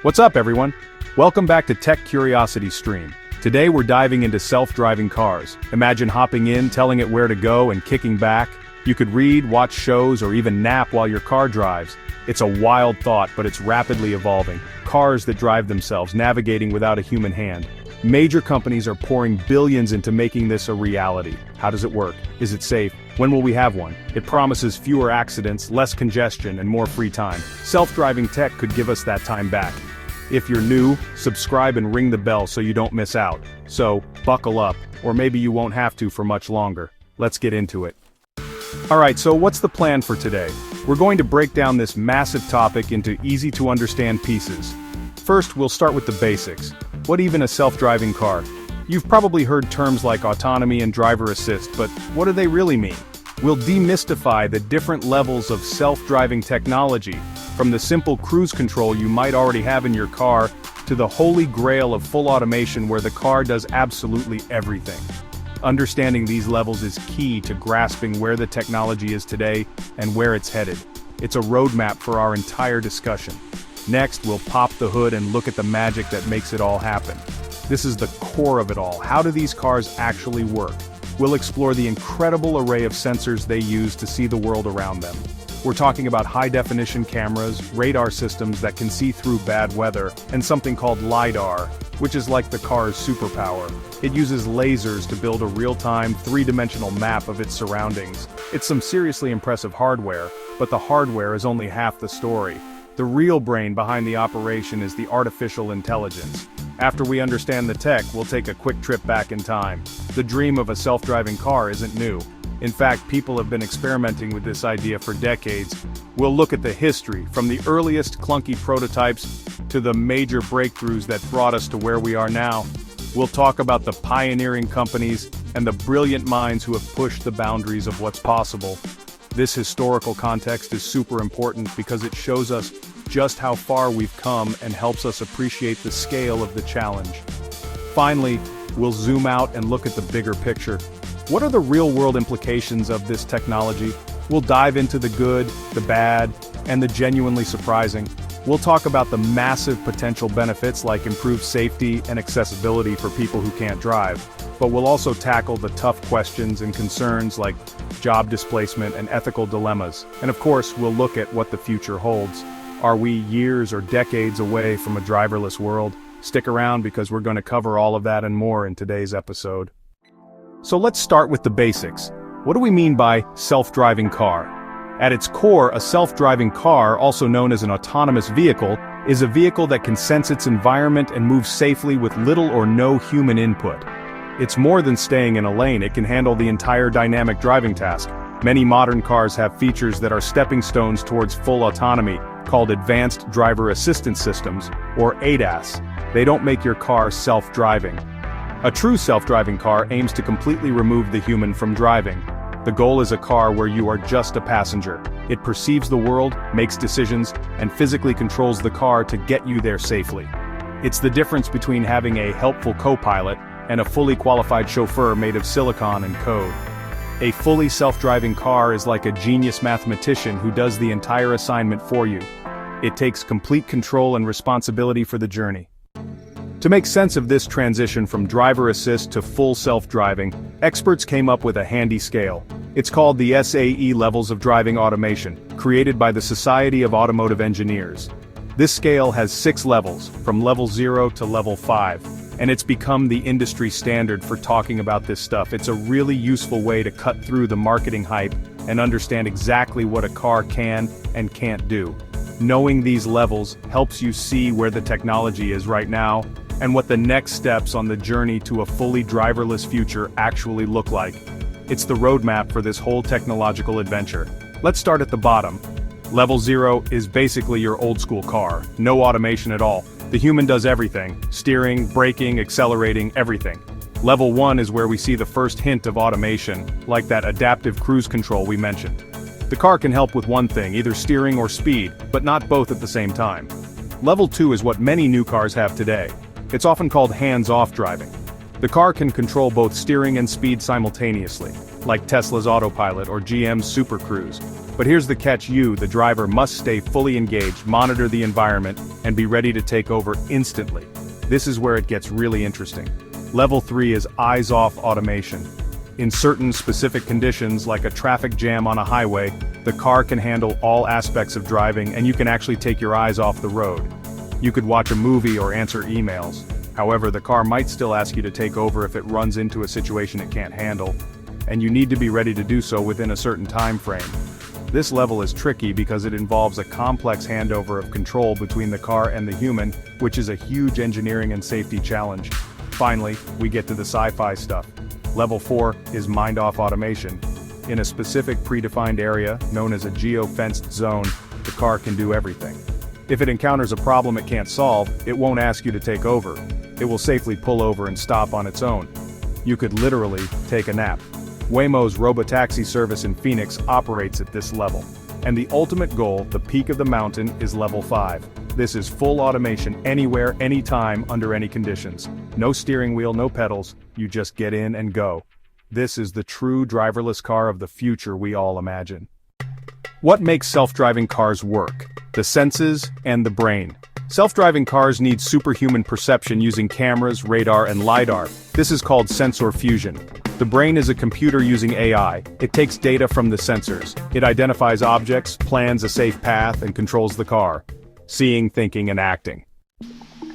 What's up, everyone? Welcome back to Tech Curiosity Stream. Today we're diving into self-driving cars. Imagine hopping in, telling it where to go, and kicking back. You could read, watch shows, or even nap while your car drives. It's a wild thought, but it's rapidly evolving. Cars that drive themselves, navigating without a human hand. Major companies are pouring billions into making this a reality. How does it work? Is it safe? When will we have one? It promises fewer accidents, less congestion, and more free time. Self-driving tech could give us that time back. If you're new, subscribe and ring the bell so you don't miss out. So, buckle up, or maybe you won't have to for much longer. Let's get into it. Alright, so what's the plan for today? We're going to break down this massive topic into easy-to-understand pieces. First, we'll start with the basics. What even a self-driving car? You've probably heard terms like autonomy and driver assist, but what do they really mean? We'll demystify the different levels of self-driving technology, from the simple cruise control you might already have in your car, to the holy grail of full automation where the car does absolutely everything. Understanding these levels is key to grasping where the technology is today and where it's headed. It's a roadmap for our entire discussion. Next, we'll pop the hood and look at the magic that makes it all happen. This is the core of it all. How do these cars actually work? We'll explore the incredible array of sensors they use to see the world around them. We're talking about high-definition cameras, radar systems that can see through bad weather, and something called LiDAR, which is like the car's superpower. It uses lasers to build a real-time, three-dimensional map of its surroundings. It's some seriously impressive hardware, but the hardware is only half the story. The real brain behind the operation is the artificial intelligence. After we understand the tech, we'll take a quick trip back in time. The dream of a self-driving car isn't new. In fact, people have been experimenting with this idea for decades. We'll look at the history, from the earliest clunky prototypes to the major breakthroughs that brought us to where we are now. We'll talk about the pioneering companies and the brilliant minds who have pushed the boundaries of what's possible. This historical context is super important because it shows us just how far we've come and helps us appreciate the scale of the challenge. Finally, we'll zoom out and look at the bigger picture. What are the real-world implications of this technology? We'll dive into the good, the bad, and the genuinely surprising. We'll talk about the massive potential benefits like improved safety and accessibility for people who can't drive. But we'll also tackle the tough questions and concerns like job displacement and ethical dilemmas. And of course, we'll look at what the future holds. Are we years or decades away from a driverless world? Stick around because we're going to cover all of that and more in today's episode. So let's start with the basics. What do we mean by self-driving car? At its core, a self-driving car, also known as an autonomous vehicle, is a vehicle that can sense its environment and move safely with little or no human input. It's more than staying in a lane, it can handle the entire dynamic driving task. Many modern cars have features that are stepping stones towards full autonomy, called Advanced Driver Assistance Systems, or ADAS. They don't make your car self-driving. A true self-driving car aims to completely remove the human from driving. The goal is a car where you are just a passenger. It perceives the world, makes decisions, and physically controls the car to get you there safely. It's the difference between having a helpful co-pilot and a fully qualified chauffeur made of silicon and code. A fully self-driving car is like a genius mathematician who does the entire assignment for you. It takes complete control and responsibility for the journey. To make sense of this transition from driver assist to full self-driving, experts came up with a handy scale. It's called the SAE Levels of Driving Automation, created by the Society of Automotive Engineers. This scale has 6 levels, from level 0 to level 5, and it's become the industry standard for talking about this stuff. It's a really useful way to cut through the marketing hype and understand exactly what a car can and can't do. Knowing these levels helps you see where the technology is right now and what the next steps on the journey to a fully driverless future actually look like. It's the roadmap for this whole technological adventure. Let's start at the bottom. Level 0 is basically your old-school car, no automation at all. The human does everything: steering, braking, accelerating, everything. Level 1 is where we see the first hint of automation, like that adaptive cruise control we mentioned. The car can help with one thing, either steering or speed, but not both at the same time. Level 2 is what many new cars have today. It's often called hands-off driving. The car can control both steering and speed simultaneously, like Tesla's Autopilot or GM's Super Cruise. But here's the catch: you, the driver, must stay fully engaged, monitor the environment, and be ready to take over instantly. This is where it gets really interesting. Level 3 is eyes-off automation. In certain specific conditions, like a traffic jam on a highway, the car can handle all aspects of driving and you can actually take your eyes off the road. You could watch a movie or answer emails. However, the car might still ask you to take over if it runs into a situation it can't handle, and you need to be ready to do so within a certain time frame. This level is tricky because it involves a complex handover of control between the car and the human, which is a huge engineering and safety challenge. Finally, we get to the sci-fi stuff. Level 4 is mind-off automation. In a specific predefined area, known as a geo-fenced zone, the car can do everything. If it encounters a problem it can't solve, it won't ask you to take over. It will safely pull over and stop on its own. You could literally take a nap. Waymo's Robotaxi service in Phoenix operates at this level. And the ultimate goal, the peak of the mountain, is level 5. This is full automation anywhere, anytime, under any conditions. No steering wheel, no pedals, you just get in and go. This is the true driverless car of the future we all imagine. What makes self-driving cars work? The senses and the brain. Self-driving cars need superhuman perception using cameras, radar, and LiDAR. This is called sensor fusion. The brain is a computer using AI. It takes data from the sensors. It identifies objects, plans a safe path, and controls the car. Seeing, thinking, and acting.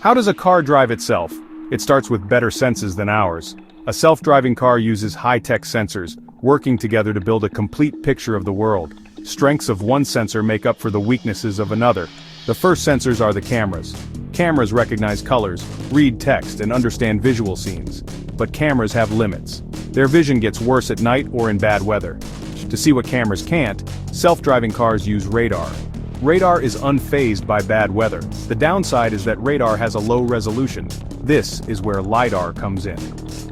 How does a car drive itself? It starts with better senses than ours. A self-driving car uses high-tech sensors, working together to build a complete picture of the world. Strengths of one sensor make up for the weaknesses of another. The first sensors are the cameras. Cameras recognize colors, read text, and understand visual scenes. But cameras have limits. Their vision gets worse at night or in bad weather. To see what cameras can't, self-driving cars use radar. Radar is unfazed by bad weather. The downside is that radar has a low resolution. This is where LiDAR comes in.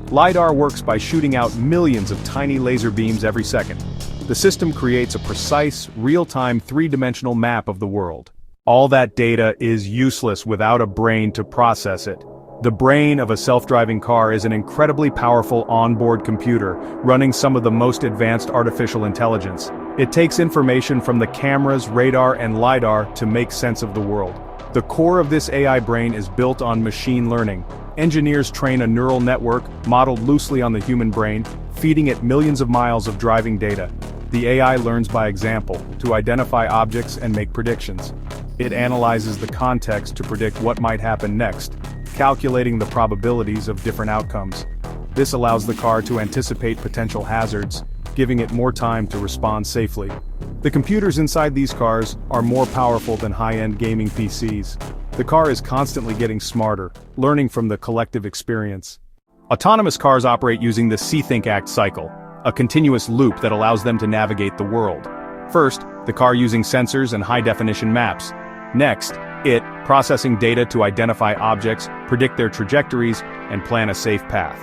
LiDAR works by shooting out millions of tiny laser beams every second. The system creates a precise, real-time, three-dimensional map of the world. All that data is useless without a brain to process it. The brain of a self-driving car is an incredibly powerful onboard computer, running some of the most advanced artificial intelligence. It takes information from the cameras, radar, and LiDAR to make sense of the world. The core of this AI brain is built on machine learning. Engineers train a neural network, modeled loosely on the human brain, feeding it millions of miles of driving data. The AI learns by example, to identify objects and make predictions. It analyzes the context to predict what might happen next, calculating the probabilities of different outcomes. This allows the car to anticipate potential hazards, giving it more time to respond safely. The computers inside these cars are more powerful than high-end gaming PCs. The car is constantly getting smarter, learning from the collective experience. Autonomous cars operate using the See-Think-Act cycle, a continuous loop that allows them to navigate the world. First, the car using sensors and high-definition maps. Next, it processing data to identify objects, predict their trajectories, and plan a safe path.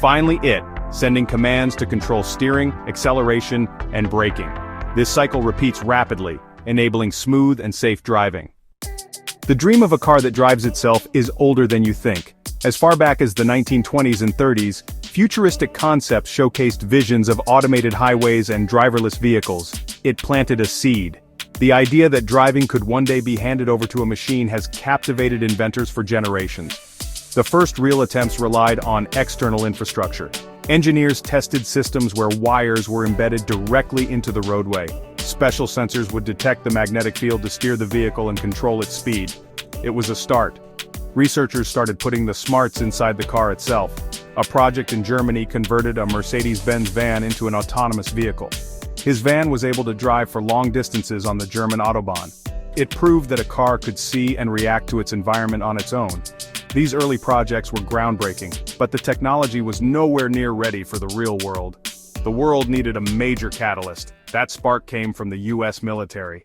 Finally, it sending commands to control steering, acceleration, and braking. This cycle repeats rapidly, enabling smooth and safe driving. The dream of a car that drives itself is older than you think. As far back as the 1920s and 30s, futuristic concepts showcased visions of automated highways and driverless vehicles. It planted a seed. The idea that driving could one day be handed over to a machine has captivated inventors for generations. The first real attempts relied on external infrastructure. Engineers tested systems where wires were embedded directly into the roadway. Special sensors would detect the magnetic field to steer the vehicle and control its speed. It was a start. Researchers started putting the smarts inside the car itself. A project in Germany converted a Mercedes-Benz van into an autonomous vehicle. His van was able to drive for long distances on the German Autobahn. It proved that a car could see and react to its environment on its own. These early projects were groundbreaking, but the technology was nowhere near ready for the real world. The world needed a major catalyst. That spark came from the US military.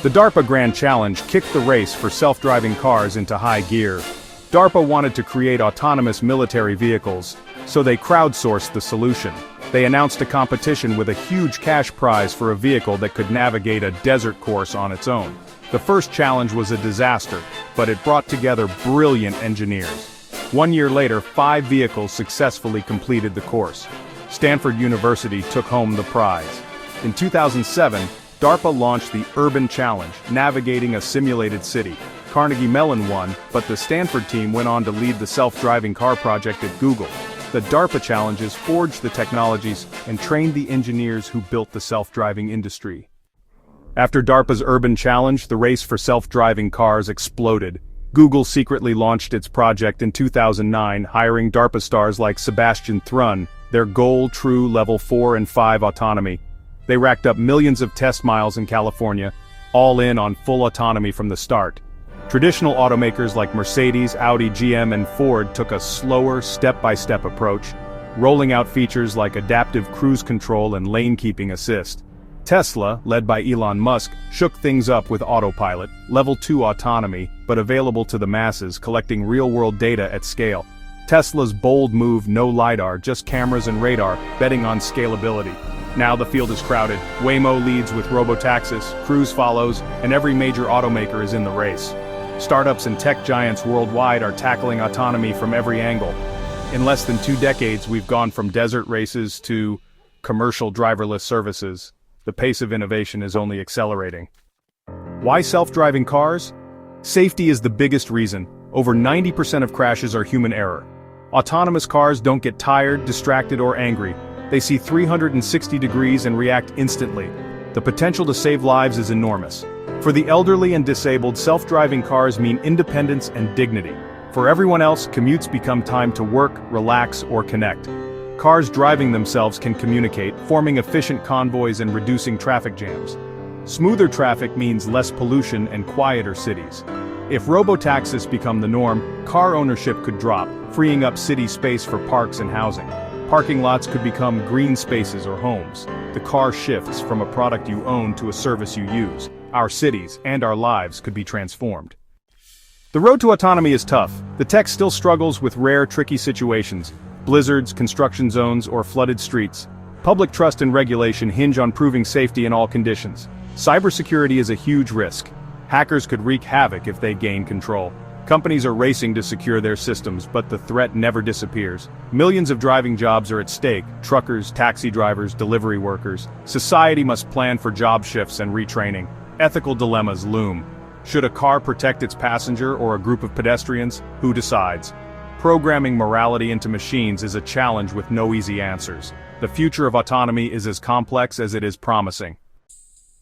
The DARPA Grand Challenge kicked the race for self-driving cars into high gear. DARPA wanted to create autonomous military vehicles, so they crowdsourced the solution. They announced a competition with a huge cash prize for a vehicle that could navigate a desert course on its own. The first challenge was a disaster, but it brought together brilliant engineers. 1 year later, 5 vehicles successfully completed the course. Stanford University took home the prize. In 2007, DARPA launched the Urban Challenge, navigating a simulated city. Carnegie Mellon won, but the Stanford team went on to lead the self-driving car project at Google. The DARPA challenges forged the technologies and trained the engineers who built the self-driving industry. After DARPA's Urban Challenge, the race for self-driving cars exploded. Google secretly launched its project in 2009, hiring DARPA stars like Sebastian Thrun. Their goal: true Level 4 and 5 autonomy. They racked up millions of test miles in California, all in on full autonomy from the start. Traditional automakers like Mercedes, Audi, GM, and Ford took a slower, step-by-step approach, rolling out features like adaptive cruise control and lane-keeping assist. Tesla, led by Elon Musk, shook things up with autopilot, Level 2 autonomy, but available to the masses, collecting real-world data at scale. Tesla's bold move: no LiDAR, just cameras and radar, betting on scalability. Now the field is crowded. Waymo leads with Robotaxis, Cruise follows, and every major automaker is in the race. Startups and tech giants worldwide are tackling autonomy from every angle. In less than 2 decades, we've gone from desert races to commercial driverless services. The pace of innovation is only accelerating. Why self-driving cars? Safety is the biggest reason. Over 90% of crashes are human error. Autonomous cars don't get tired, distracted, or angry. They see 360 degrees and react instantly. The potential to save lives is enormous. For the elderly and disabled, self-driving cars mean independence and dignity. For everyone else, commutes become time to work, relax, or connect. Cars driving themselves can communicate, forming efficient convoys and reducing traffic jams. Smoother traffic means less pollution and quieter cities. If robotaxis become the norm, car ownership could drop, freeing up city space for parks and housing. Parking lots could become green spaces or homes. The car shifts from a product you own to a service you use. Our cities and our lives could be transformed. The road to autonomy is tough. The tech still struggles with rare, tricky situations: blizzards, construction zones, or flooded streets. Public trust and regulation hinge on proving safety in all conditions. Cybersecurity is a huge risk. Hackers could wreak havoc if they gain control. Companies are racing to secure their systems, but the threat never disappears. Millions of driving jobs are at stake: truckers, taxi drivers, delivery workers. Society must plan for job shifts and retraining. Ethical dilemmas loom. Should a car protect its passenger or a group of pedestrians? Who decides? Programming morality into machines is a challenge with no easy answers. The future of autonomy is as complex as it is promising.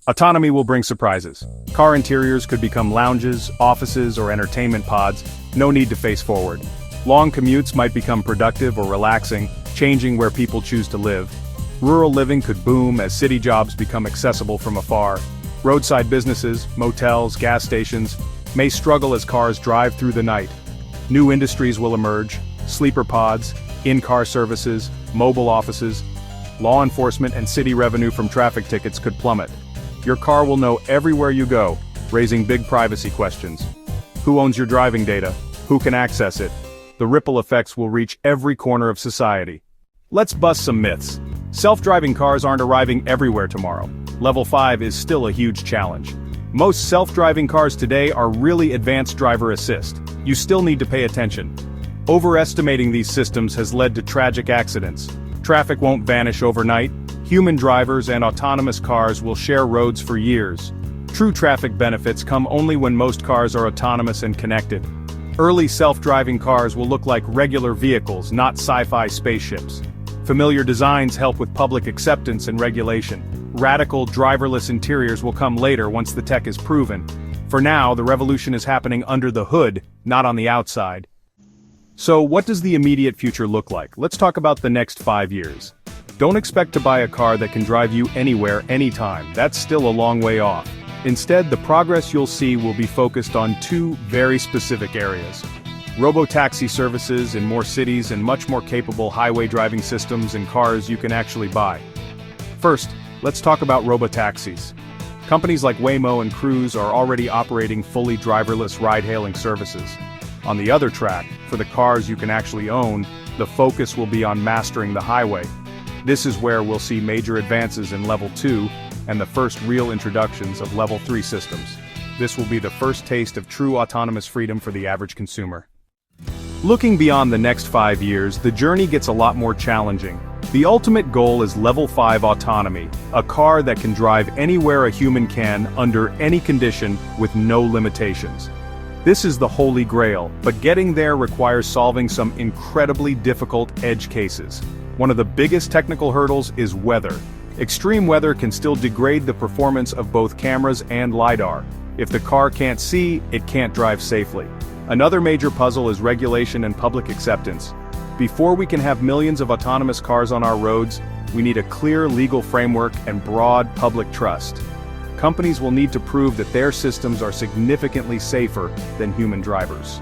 Autonomy will bring surprises. Car interiors could become lounges, offices, or entertainment pods. No need to face forward. Long commutes might become productive or relaxing, changing where people choose to live. Rural living could boom as city jobs become accessible from afar. Roadside businesses, motels, gas stations may struggle as cars drive through the night. New industries will emerge: sleeper pods, in-car services, mobile offices. Law enforcement and city revenue from traffic tickets could plummet. Your car will know everywhere you go, raising big privacy questions. Who owns your driving data? Who can access it? The ripple effects will reach every corner of society. Let's bust some myths. Self-driving cars aren't arriving everywhere tomorrow. Level 5 is still a huge challenge. Most self-driving cars today are really advanced driver assist. You still need to pay attention. Overestimating these systems has led to tragic accidents. Traffic won't vanish overnight. Human drivers and autonomous cars will share roads for years. True traffic benefits come only when most cars are autonomous and connected. Early self-driving cars will look like regular vehicles, not sci-fi spaceships. Familiar designs help with public acceptance and regulation. Radical, driverless interiors will come later once the tech is proven. For now, the revolution is happening under the hood, not on the outside. So, what does the immediate future look like? Let's talk about the next 5 years. Don't expect to buy a car that can drive you anywhere, anytime. That's still a long way off. Instead, the progress you'll see will be focused on 2 very specific areas: robotaxi services in more cities and much more capable highway driving systems in cars you can actually buy. First, let's talk about robotaxis. Companies like Waymo and Cruise are already operating fully driverless ride-hailing services. On the other track, for the cars you can actually own, the focus will be on mastering the highway. This is where we'll see major advances in Level 2 and the first real introductions of Level 3 systems. This will be the first taste of true autonomous freedom for the average consumer. Looking beyond the next 5 years, the journey gets a lot more challenging. The ultimate goal is Level 5 autonomy, a car that can drive anywhere a human can, under any condition, with no limitations. This is the holy grail, but getting there requires solving some incredibly difficult edge cases. One of the biggest technical hurdles is weather. Extreme weather can still degrade the performance of both cameras and LiDAR. If the car can't see, it can't drive safely. Another major puzzle is regulation and public acceptance. Before we can have millions of autonomous cars on our roads, we need a clear legal framework and broad public trust. Companies will need to prove that their systems are significantly safer than human drivers.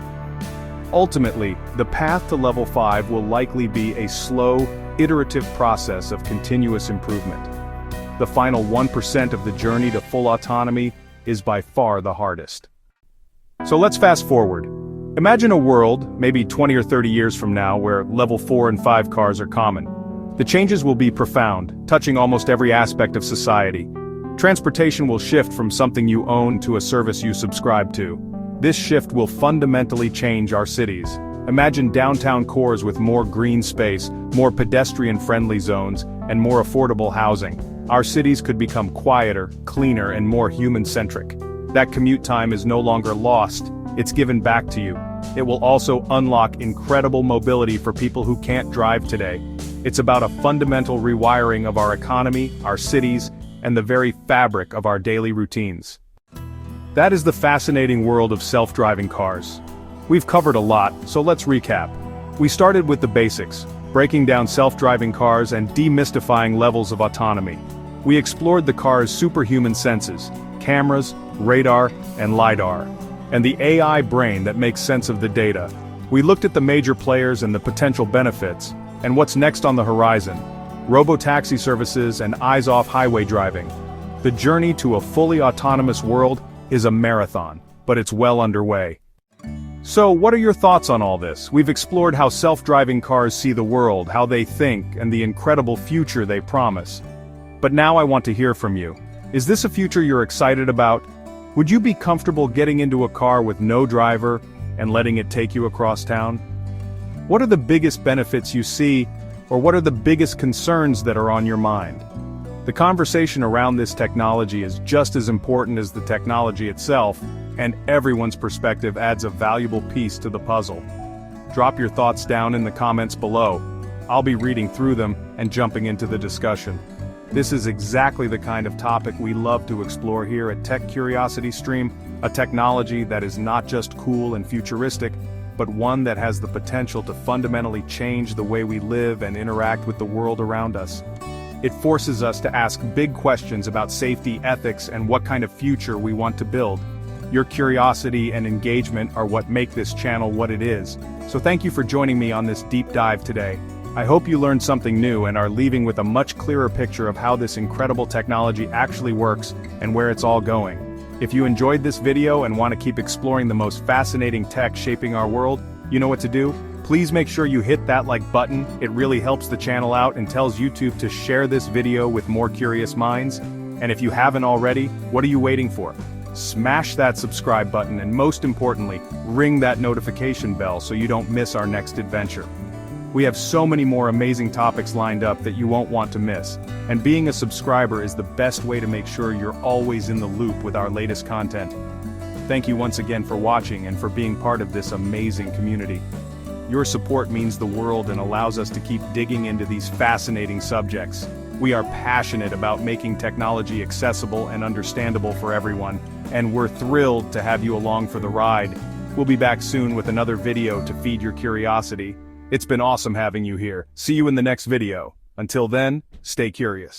Ultimately, the path to Level 5 will likely be a slow, iterative process of continuous improvement. The final 1% of the journey to full autonomy is by far the hardest. So let's fast forward. Imagine a world, maybe 20 or 30 years from now, where Level 4 and 5 cars are common. The changes will be profound, touching almost every aspect of society. Transportation will shift from something you own to a service you subscribe to. This shift will fundamentally change our cities. Imagine downtown cores with more green space, more pedestrian-friendly zones, and more affordable housing. Our cities could become quieter, cleaner, and more human-centric. That commute time is no longer lost, it's given back to you. It will also unlock incredible mobility for people who can't drive today. It's about a fundamental rewiring of our economy, our cities, and the very fabric of our daily routines. That is the fascinating world of self-driving cars. We've covered a lot, so let's recap. We started with the basics, breaking down self-driving cars and demystifying levels of autonomy. We explored the car's superhuman senses, cameras, radar, and LiDAR, and the AI brain that makes sense of the data. We looked at the major players and the potential benefits, and what's next on the horizon: robotaxi services and eyes-off highway driving. The journey to a fully autonomous world is a marathon, but it's well underway. So, what are your thoughts on all this? We've explored how self-driving cars see the world, how they think, and the incredible future they promise. But now I want to hear from you. Is this a future you're excited about? Would you be comfortable getting into a car with no driver and letting it take you across town? What are the biggest benefits you see, or what are the biggest concerns that are on your mind? The conversation around this technology is just as important as the technology itself, and everyone's perspective adds a valuable piece to the puzzle. Drop your thoughts down in the comments below. I'll be reading through them and jumping into the discussion. This is exactly the kind of topic we love to explore here at Tech Curiosity Stream, a technology that is not just cool and futuristic, but one that has the potential to fundamentally change the way we live and interact with the world around us. It forces us to ask big questions about safety, ethics, and what kind of future we want to build. Your curiosity and engagement are what make this channel what it is, so thank you for joining me on this deep dive today. I hope you learned something new and are leaving with a much clearer picture of how this incredible technology actually works and where it's all going. If you enjoyed this video and want to keep exploring the most fascinating tech shaping our world, you know what to do? Please make sure you hit that like button. It really helps the channel out and tells YouTube to share this video with more curious minds. And if you haven't already, what are you waiting for? Smash that subscribe button, and most importantly, ring that notification bell so you don't miss our next adventure. We have so many more amazing topics lined up that you won't want to miss, and being a subscriber is the best way to make sure you're always in the loop with our latest content. Thank you once again for watching and for being part of this amazing community. Your support means the world and allows us to keep digging into these fascinating subjects. We are passionate about making technology accessible and understandable for everyone, and we're thrilled to have you along for the ride. We'll be back soon with another video to feed your curiosity. It's been awesome having you here. See you in the next video. Until then, stay curious.